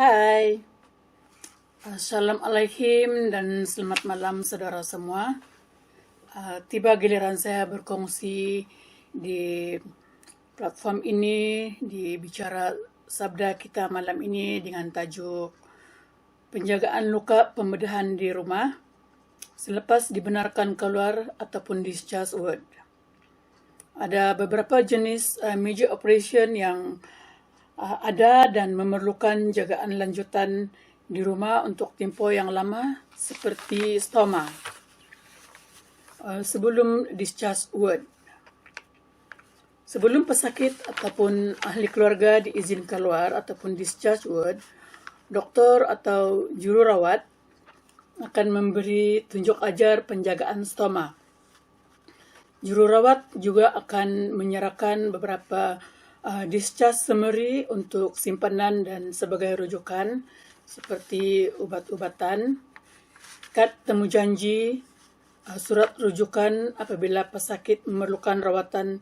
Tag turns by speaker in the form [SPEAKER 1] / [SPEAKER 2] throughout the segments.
[SPEAKER 1] Hai, Assalamualaikum dan selamat malam saudara semua. Tiba giliran saya berkongsi di platform ini, di Bicara Sabda kita malam ini dengan tajuk Penjagaan Luka Pembedahan di Rumah selepas dibenarkan keluar ataupun discharge ward. Ada beberapa jenis major operation yang ada dan memerlukan jagaan lanjutan di rumah untuk tempoh yang lama seperti stoma. Sebelum discharge ward, sebelum pesakit ataupun ahli keluarga diizin keluar ataupun discharge ward, doktor atau jururawat akan memberi tunjuk ajar penjagaan stoma. Jururawat juga akan menyerahkan beberapa discharge summary untuk simpanan dan sebagai rujukan seperti ubat-ubatan, kad temu janji, surat rujukan apabila pesakit memerlukan rawatan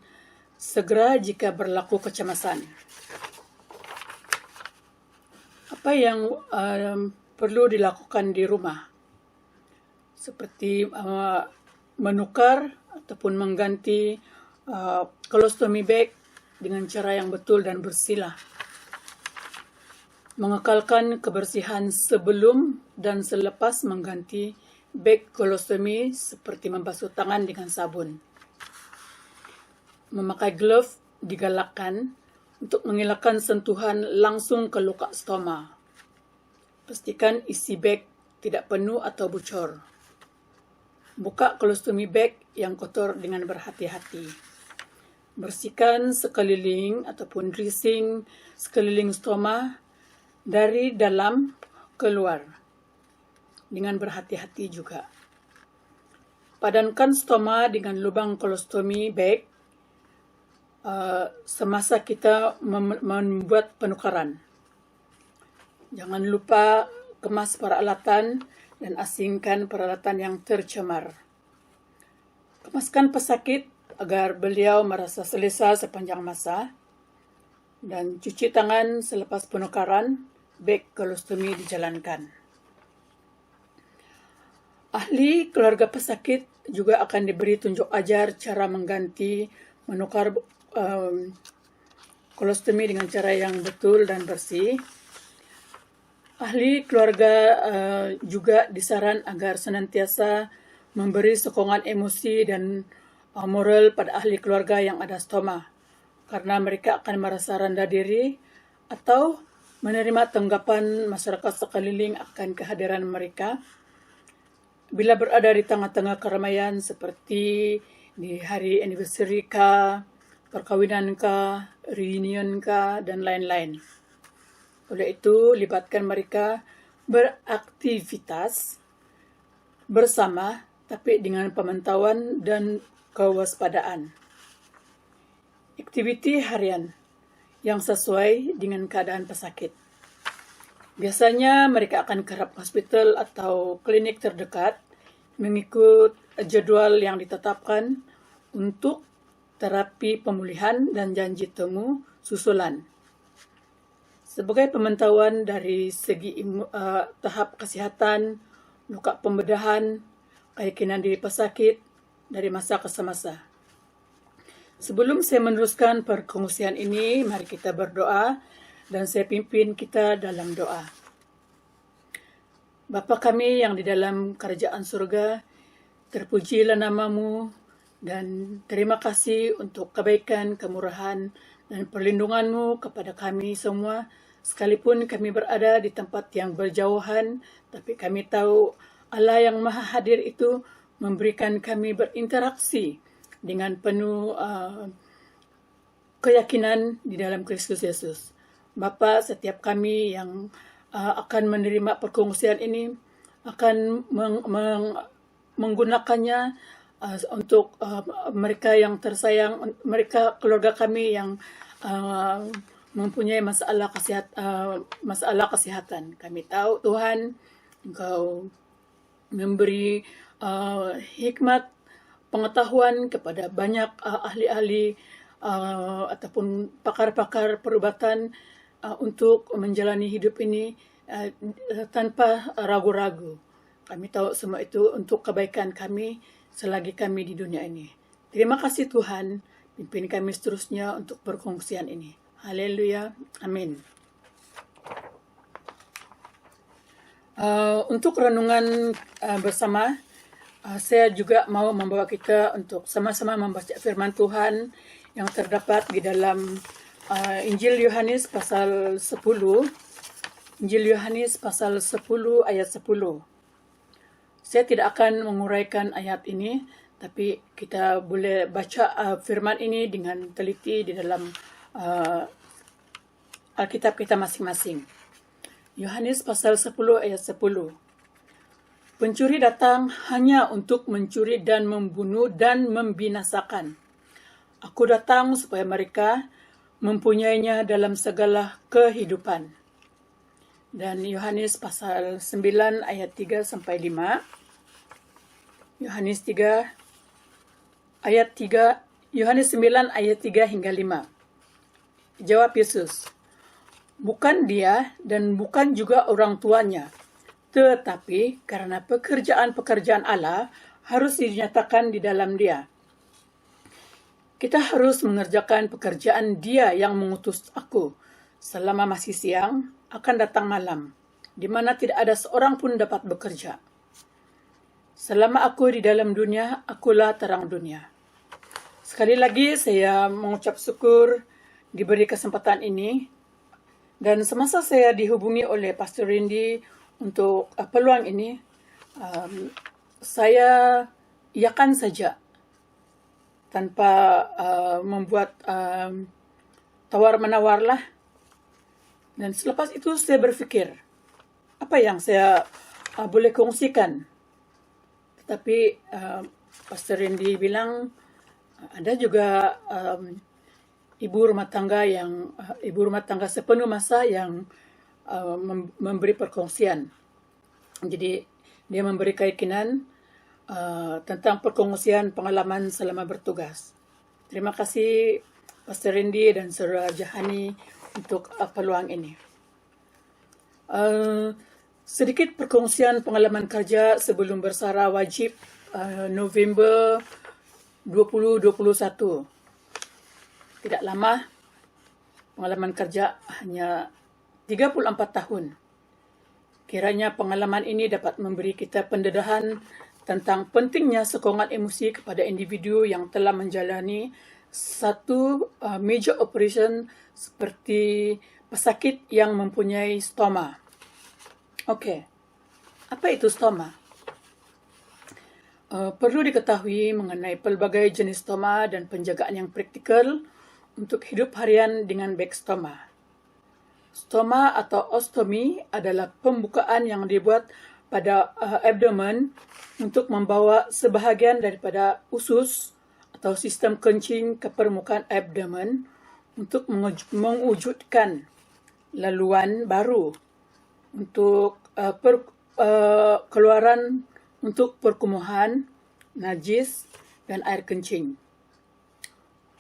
[SPEAKER 1] segera jika berlaku kecemasan. Apa yang perlu dilakukan di rumah? Seperti menukar ataupun mengganti colostomy bag dengan cara yang betul dan bersih. Mengekalkan kebersihan sebelum dan selepas mengganti bag colostomy seperti membasuh tangan dengan sabun. Memakai glove digalakkan untuk mengelakkan sentuhan langsung ke luka stoma. Pastikan isi bag tidak penuh atau bocor. Buka colostomy bag yang kotor dengan berhati-hati. Bersihkan sekeliling ataupun dressing sekeliling stoma dari dalam keluar dengan berhati-hati juga. Padankan stoma dengan lubang colostomy bag semasa kita membuat penukaran. Jangan lupa kemas peralatan dan asingkan peralatan yang tercemar. Kemaskan pesakit agar beliau merasa selesa sepanjang masa, dan cuci tangan selepas penukaran bag colostomy dijalankan. Ahli keluarga pesakit juga akan diberi tunjuk ajar cara menukar colostomy dengan cara yang betul dan bersih. Ahli keluarga juga disaran agar senantiasa memberi sokongan emosi dan moral pada ahli keluarga yang ada stoma, karena mereka akan merasa rendah diri atau menerima tanggapan masyarakat sekeliling akan kehadiran mereka bila berada di tengah-tengah keramaian seperti di hari anniversary kah, perkawinan kah, reunion kah, dan lain-lain. Oleh itu, libatkan mereka beraktivitas bersama tapi dengan pemantauan dan kewaspadaan. Aktiviti harian yang sesuai dengan keadaan pesakit. Biasanya mereka akan ke hospital atau klinik terdekat mengikut jadwal yang ditetapkan untuk terapi pemulihan dan janji temu susulan. Sebagai pemantauan dari segi tahap kesihatan, luka pembedahan, keyakinan diri pesakit dari masa ke semasa. Sebelum saya meneruskan perkongsian ini, mari kita berdoa dan saya pimpin kita dalam doa. Bapa kami yang di dalam kerajaan surga, terpujilah nama-Mu dan terima kasih untuk kebaikan, kemurahan dan perlindungan-Mu kepada kami semua. Sekalipun kami berada di tempat yang berjauhan, tapi kami tahu Allah yang Maha Hadir itu memberikan kami berinteraksi dengan penuh keyakinan di dalam Kristus Yesus. Bapa, setiap kami yang akan menerima perkongsian ini akan menggunakannya untuk mereka yang tersayang, mereka keluarga kami yang mempunyai masalah kesehatan. Kami tahu Tuhan, Engkau memberi hikmat pengetahuan kepada banyak ahli-ahli ataupun pakar-pakar perubatan untuk menjalani hidup ini tanpa ragu-ragu. Kami tahu semua itu untuk kebaikan kami selagi kami di dunia ini. Terima kasih Tuhan, pimpin kami seterusnya untuk perkongsian ini. Haleluya, amin. Untuk renungan bersama, saya juga mau membawa kita untuk sama-sama membaca firman Tuhan yang terdapat di dalam Injil Yohanes pasal 10. Injil Yohanes pasal 10 ayat 10. Saya tidak akan menguraikan ayat ini, tapi kita boleh baca firman ini dengan teliti di dalam Alkitab kita masing-masing. Yohanes pasal 10 ayat 10. Pencuri datang hanya untuk mencuri dan membunuh dan membinasakan. Aku datang supaya mereka mempunyainya dalam segala kehidupan. Dan Yohanes pasal 9 ayat 3 sampai 5. Yohanes 9 ayat 3 hingga 5. Jawab Yesus, bukan dia dan bukan juga orang tuanya, tetapi karena pekerjaan-pekerjaan Allah harus dinyatakan di dalam dia. Kita harus mengerjakan pekerjaan Dia yang mengutus aku. Selama masih siang, akan datang malam, di mana tidak ada seorang pun dapat bekerja. Selama aku di dalam dunia, akulah terang dunia. Sekali lagi saya mengucap syukur diberi kesempatan ini. Dan semasa saya dihubungi oleh Pastor Randy untuk peluang ini, saya iakan saja tanpa membuat tawar-menawar lah. Dan selepas itu saya berfikir, apa yang saya boleh kongsikan. Tetapi Pastor Randy bilang, ada juga ibu rumah tangga sepenuh masa yang memberi perkongsian. Jadi dia memberi keyakinan tentang perkongsian pengalaman selama bertugas. Terima kasih Pastor Randy dan Saudara Jahani untuk peluang ini. Sedikit perkongsian pengalaman kerja sebelum bersara wajib November 2021. Tidak lama, pengalaman kerja hanya 34 tahun. Kiranya pengalaman ini dapat memberi kita pendedahan tentang pentingnya sokongan emosi kepada individu yang telah menjalani satu major operation seperti pesakit yang mempunyai stoma. Okey, apa itu stoma? Perlu diketahui mengenai pelbagai jenis stoma dan penjagaan yang praktikal untuk hidup harian dengan beg stoma. Stoma atau ostomi adalah pembukaan yang dibuat pada abdomen untuk membawa sebahagian daripada usus atau sistem kencing ke permukaan abdomen untuk mewujudkan laluan baru untuk keluaran untuk perkumuhan, najis, dan air kencing.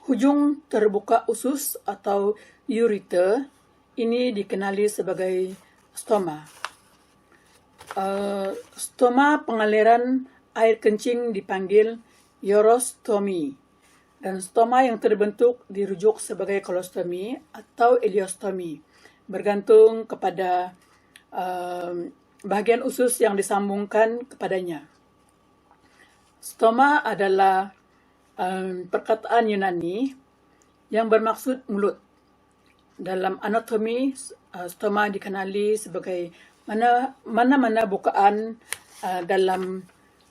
[SPEAKER 1] Hujung terbuka usus atau ureter ini dikenali sebagai stoma. Stoma pengaliran air kencing dipanggil urostomy, dan stoma yang terbentuk dirujuk sebagai kolostomi atau ileostomi, bergantung kepada bahagian usus yang disambungkan kepadanya. Stoma adalah perkataan Yunani yang bermaksud mulut. Dalam anatomi, stoma dikenali sebagai mana-mana bukaan dalam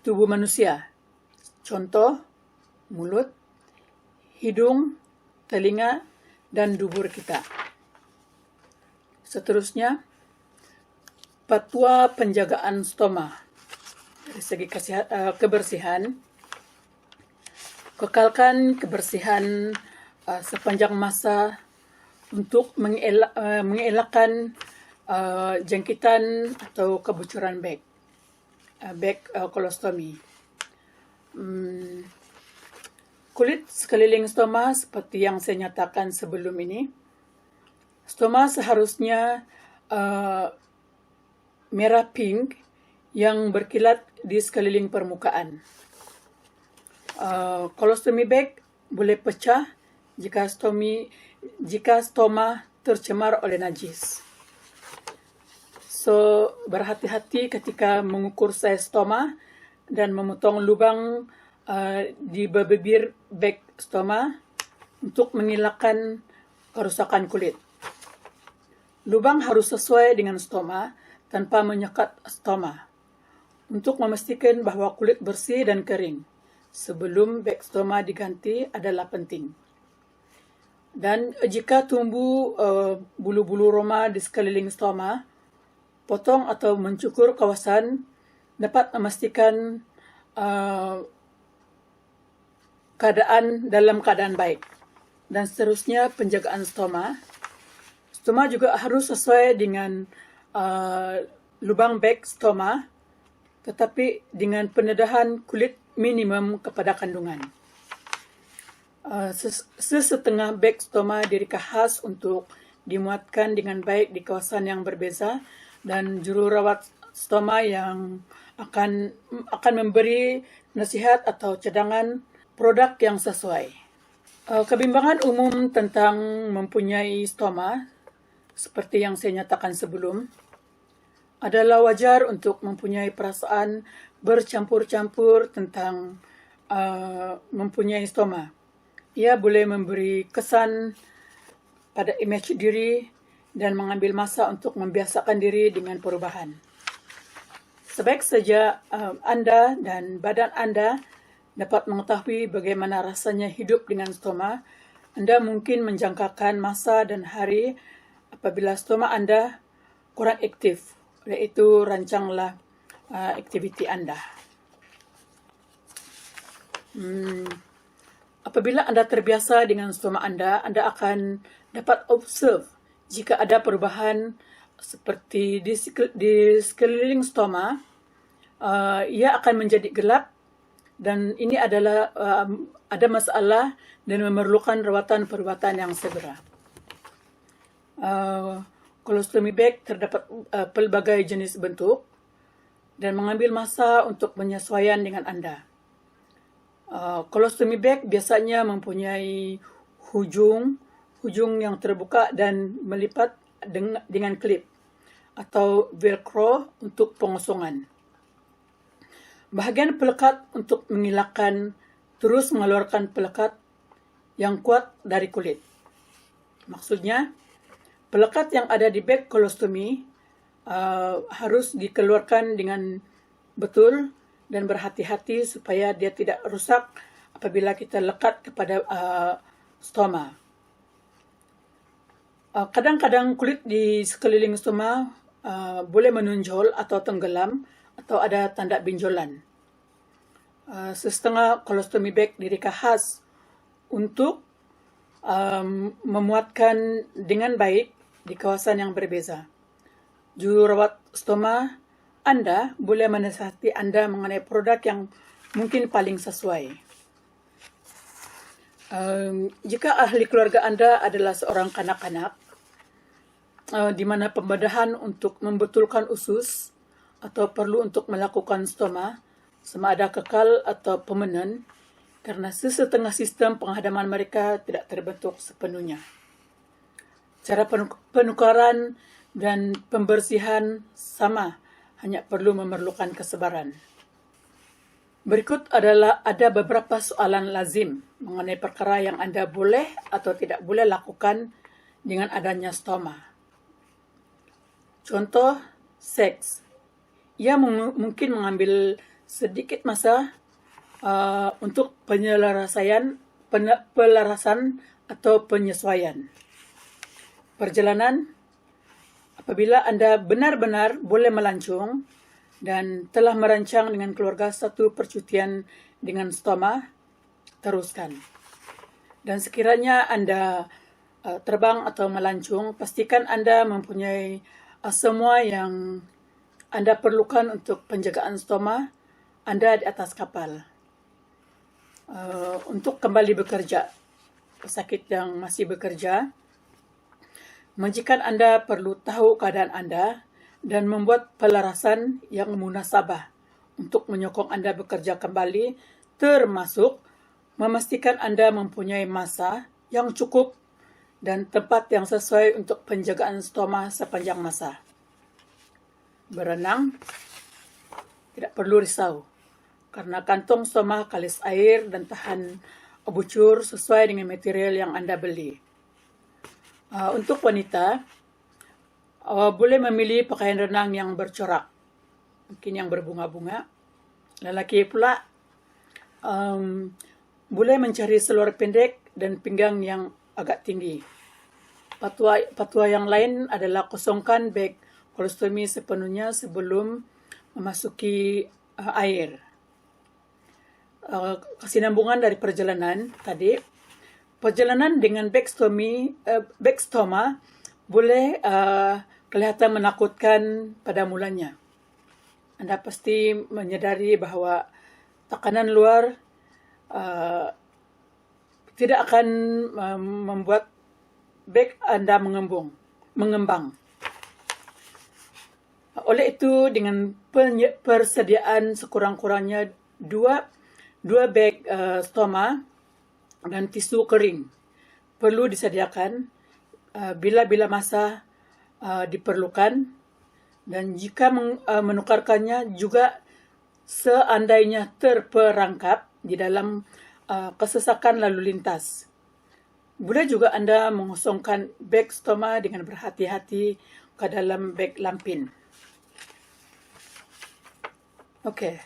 [SPEAKER 1] tubuh manusia. Contoh, mulut, hidung, telinga, dan dubur kita. Seterusnya, fatwa penjagaan stoma. Dari segi kebersihan, kekalkan kebersihan sepanjang masa untuk mengelakkan jangkitan atau kebocoran beg kolostomi. Kulit sekeliling stoma seperti yang saya nyatakan sebelum ini Stoma seharusnya merah pink yang berkilat di sekeliling permukaan. Colostomy bag boleh pecah jika stoma tercemar oleh najis. So, berhati-hati ketika mengukur saiz stoma dan memotong lubang di bibir bag stoma untuk mengelakkan kerusakan kulit. Lubang harus sesuai dengan stoma tanpa menyekat stoma untuk memastikan bahwa kulit bersih dan kering sebelum bag stoma diganti adalah penting. Dan jika tumbuh bulu-bulu roma di sekeliling stoma, potong atau mencukur kawasan dapat memastikan dalam keadaan baik. Dan seterusnya, penjagaan stoma. Stoma juga harus sesuai dengan lubang bag stoma, tetapi dengan pendedahan kulit minimum kepada kandungan. Sesetengah bag stoma direka khas untuk dimuatkan dengan baik di kawasan yang berbeza, dan jururawat stoma yang akan memberi nasihat atau cadangan produk yang sesuai. Kebimbangan umum tentang mempunyai stoma, seperti yang saya nyatakan sebelum, adalah wajar untuk mempunyai perasaan bercampur-campur tentang mempunyai stoma. Ia boleh memberi kesan pada imej diri dan mengambil masa untuk membiasakan diri dengan perubahan. Sebaik saja anda dan badan anda dapat mengetahui bagaimana rasanya hidup dengan stoma, anda mungkin menjangkakan masa dan hari apabila stoma anda kurang aktif, iaitu rancanglah aktiviti anda. Apabila anda terbiasa dengan stoma anda akan dapat observe jika ada perubahan seperti di sekeliling stoma, ia akan menjadi gelap dan ini adalah ada masalah dan memerlukan rawatan perubatan yang segera. Colostomy bag terdapat pelbagai jenis bentuk dan mengambil masa untuk penyesuaian dengan anda. Colostomy bag biasanya mempunyai hujung yang terbuka dan melipat dengan klip atau velcro untuk pengosongan. Bahagian pelekat untuk mengelakkan terus mengeluarkan pelekat yang kuat dari kulit. Maksudnya, pelekat yang ada di bag colostomy harus dikeluarkan dengan betul dan berhati-hati supaya dia tidak rusak apabila kita lekat kepada stoma. Kadang-kadang kulit di sekeliling stoma boleh menonjol atau tenggelam atau ada tanda benjolan. Setengah colostomy bag direka khas untuk memuatkan dengan baik di kawasan yang berbeza. Jururawat stoma anda boleh menasihati anda mengenai produk yang mungkin paling sesuai. Jika ahli keluarga anda adalah seorang kanak-kanak, di mana pembedahan untuk membetulkan usus atau perlu untuk melakukan stoma, sama ada kekal atau permanen, karena sesetengah sistem penghadaman mereka tidak terbentuk sepenuhnya. Cara penukaran dan pembersihan sama, hanya perlu memerlukan kesabaran. Berikut ada beberapa soalan lazim mengenai perkara yang anda boleh atau tidak boleh lakukan dengan adanya stoma. Contoh, seks. Ia mungkin mengambil sedikit masa untuk pelarasan atau penyesuaian. Perjalanan, apabila anda benar-benar boleh melancong dan telah merancang dengan keluarga satu percutian dengan stoma, teruskan. Dan sekiranya anda terbang atau melancong, pastikan anda mempunyai semua yang anda perlukan untuk penjagaan stoma anda di atas kapal. Untuk kembali bekerja, pesakit yang masih bekerja, Majikan Anda perlu tahu keadaan Anda dan membuat pelarasan yang munasabah untuk menyokong Anda bekerja kembali, termasuk memastikan Anda mempunyai masa yang cukup dan tempat yang sesuai untuk penjagaan stoma sepanjang masa. Berenang, tidak perlu risau, karena kantong stoma kalis air dan tahan bucur sesuai dengan material yang Anda beli. Untuk wanita, boleh memilih pakaian renang yang bercorak, mungkin yang berbunga-bunga. Lelaki pula boleh mencari seluar pendek dan pinggang yang agak tinggi. Fatwa yang lain adalah kosongkan beg kolostomi sepenuhnya sebelum memasuki air. Kesinambungan dari perjalanan tadi, perjalanan dengan beg stoma boleh kelihatan menakutkan pada mulanya. Anda pasti menyadari bahawa tekanan luar tidak akan membuat beg Anda mengembang. Oleh itu, dengan persediaan sekurang-kurangnya dua beg stoma dan tisu kering perlu disediakan bila masa diperlukan, dan jika menukarkannya juga seandainya terperangkap di dalam kesesakan lalu lintas. Boleh juga Anda mengosongkan beg stoma dengan berhati-hati ke dalam beg lampin. Okey,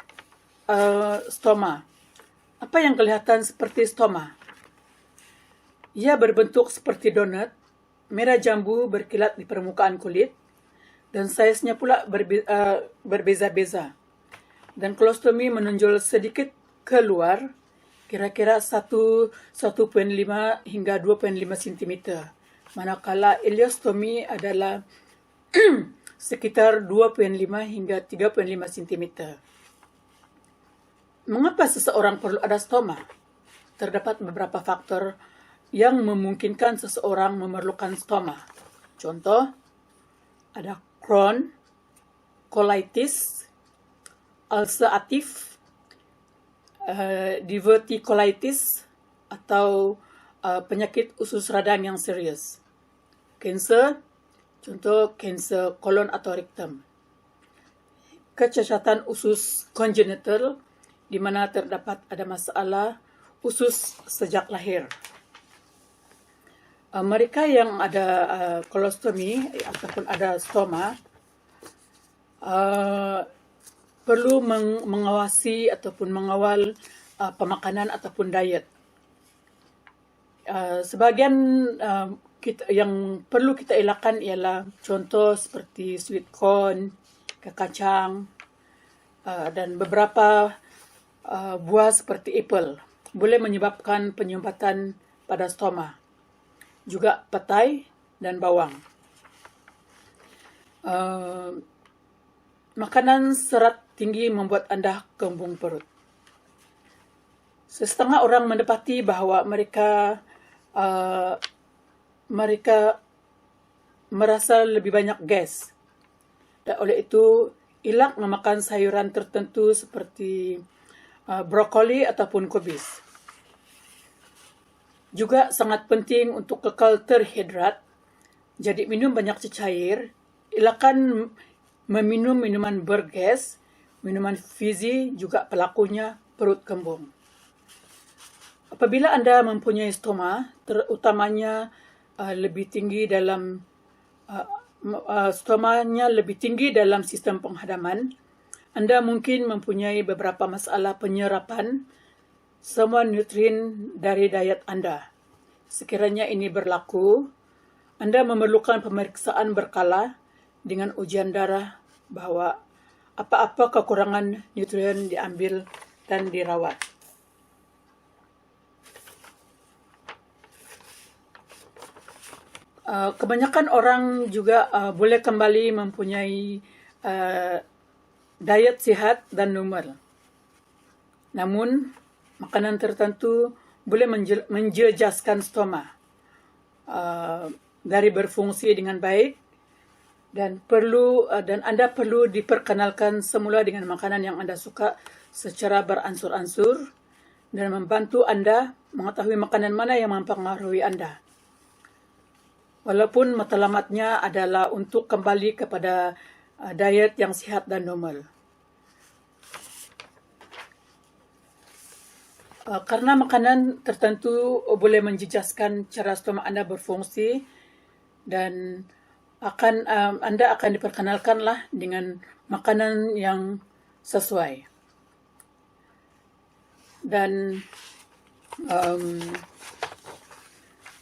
[SPEAKER 1] stoma. Apa yang kelihatan seperti stoma? Ia berbentuk seperti donat, merah jambu berkilat di permukaan kulit, dan saiznya pula berbeza-beza. Dan kolostomi menonjol sedikit keluar, kira-kira 1,5 hingga 2,5 cm. Manakala ileostomi adalah sekitar 2,5 hingga 3,5 cm. Mengapa seseorang perlu ada stoma? Terdapat beberapa faktor yang memungkinkan seseorang memerlukan stoma. Contoh, ada Crohn, colitis, ulceratif, diverticulitis, atau penyakit usus radang yang serius. Kanser, contoh kanser kolon atau rektum. Kecacatan usus congenital, di mana terdapat ada masalah usus sejak lahir. Mereka yang ada kolostomi ataupun ada stoma perlu mengawasi ataupun mengawal pemakanan ataupun diet. Sebahagian yang perlu kita elakkan ialah contoh seperti sweet corn, kacang, dan beberapa buah seperti apel boleh menyebabkan penyumbatan pada stoma. Juga petai dan bawang. Makanan serat tinggi membuat Anda kembung perut. Setengah orang mendapati bahawa mereka merasa lebih banyak gas. Dan oleh itu, elak memakan sayuran tertentu seperti brokoli ataupun kubis. Juga sangat penting untuk kekal terhidrat, jadi minum banyak cecair, elakkan meminum minuman bergas, minuman fizzy juga pelakunya perut kembung. Apabila Anda mempunyai stoma, terutamanya stomanya lebih tinggi dalam sistem penghadaman, Anda mungkin mempunyai beberapa masalah penyerapan semua nutrien dari diet Anda. Sekiranya ini berlaku, Anda memerlukan pemeriksaan berkala dengan ujian darah bahawa apa-apa kekurangan nutrien diambil dan dirawat. Kebanyakan orang juga boleh kembali mempunyai diet sihat dan normal. Namun, makanan tertentu boleh menjejaskan stoma. dari berfungsi dengan baik, dan Anda perlu diperkenalkan semula dengan makanan yang Anda suka secara beransur-ansur dan membantu Anda mengetahui makanan mana yang mempengaruhi Anda. Walaupun matlamatnya adalah untuk kembali kepada diet yang sihat dan normal. Karena makanan tertentu boleh menjejaskan cara stoma Anda berfungsi, dan Anda akan diperkenalkanlah dengan makanan yang sesuai. Dan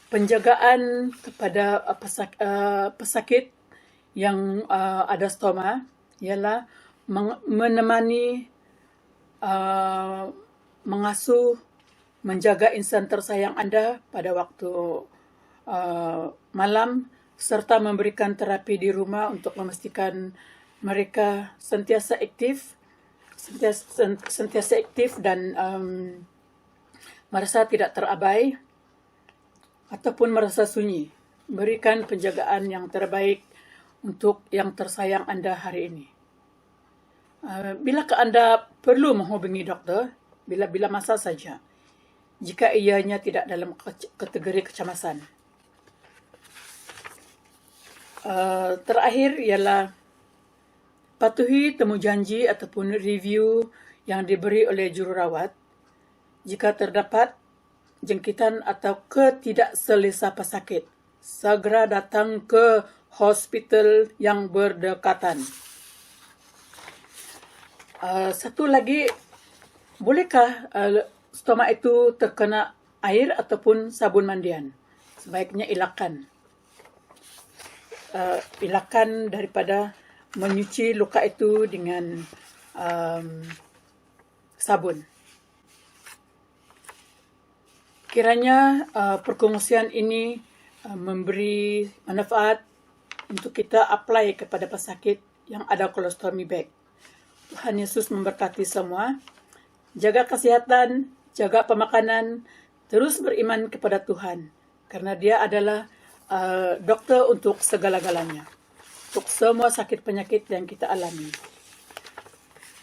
[SPEAKER 1] penjagaan kepada pesakit yang ada stoma ialah menemani, mengasuh, menjaga insan tersayang Anda pada waktu malam, serta memberikan terapi di rumah untuk memastikan mereka sentiasa aktif dan merasa tidak terabai ataupun merasa sunyi. Berikan penjagaan yang terbaik untuk yang tersayang Anda hari ini. Bilakah Anda perlu menghubungi doktor? Bila-bila masa saja, jika ianya tidak dalam kategori kecemasan. Terakhir ialah patuhi temu janji ataupun review yang diberi oleh jururawat. Jika terdapat jangkitan atau ketidakselesa pesakit, segera datang ke hospital yang berdekatan. Satu lagi, bolehkah stoma itu terkena air ataupun sabun mandian? Sebaiknya elakkan daripada menyuci luka itu dengan sabun. Kiranya perkongsian ini memberi manfaat untuk kita apply kepada pesakit yang ada colostomy bag. Tuhan Yesus memberkati semua. Jaga kesehatan, jaga pemakanan, terus beriman kepada Tuhan, karena Dia adalah dokter untuk segala-galanya, untuk semua sakit penyakit yang kita alami.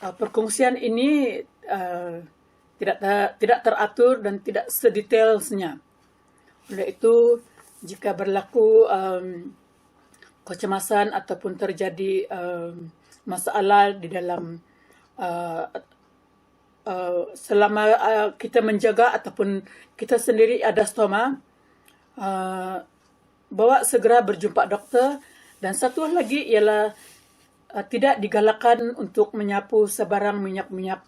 [SPEAKER 1] Perkongsian ini tidak teratur dan tidak sedetailnya. Oleh itu, jika berlaku kecemasan ataupun terjadi masalah di dalam selama kita menjaga ataupun kita sendiri ada stoma, bawa segera berjumpa doktor. Dan satu lagi ialah tidak digalakkan untuk menyapu sebarang minyak-minyak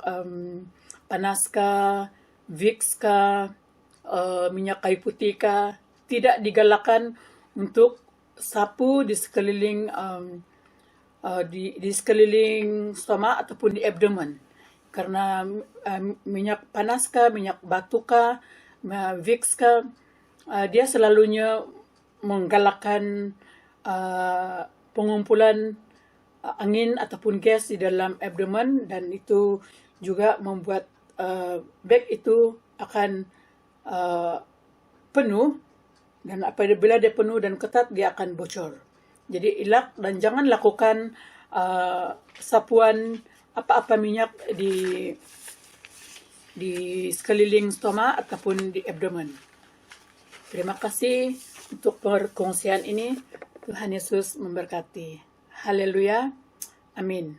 [SPEAKER 1] panaskah, Vicks-kah, minyak kayu putih-kah. Tidak digalakkan untuk sapu di sekeliling di sekeliling stoma ataupun di abdomen, karena minyak panaskah, minyak batukah, Vicks-kah, dia selalunya menggalakkan pengumpulan angin ataupun gas di dalam abdomen, dan itu juga membuat bag itu akan penuh, dan apabila dia penuh dan ketat, dia akan bocor. Jadi elak dan jangan lakukan sapuan apa-apa minyak di sekeliling stoma ataupun di abdomen. Terima kasih untuk perkongsian ini. Tuhan Yesus memberkati. Haleluya. Amin.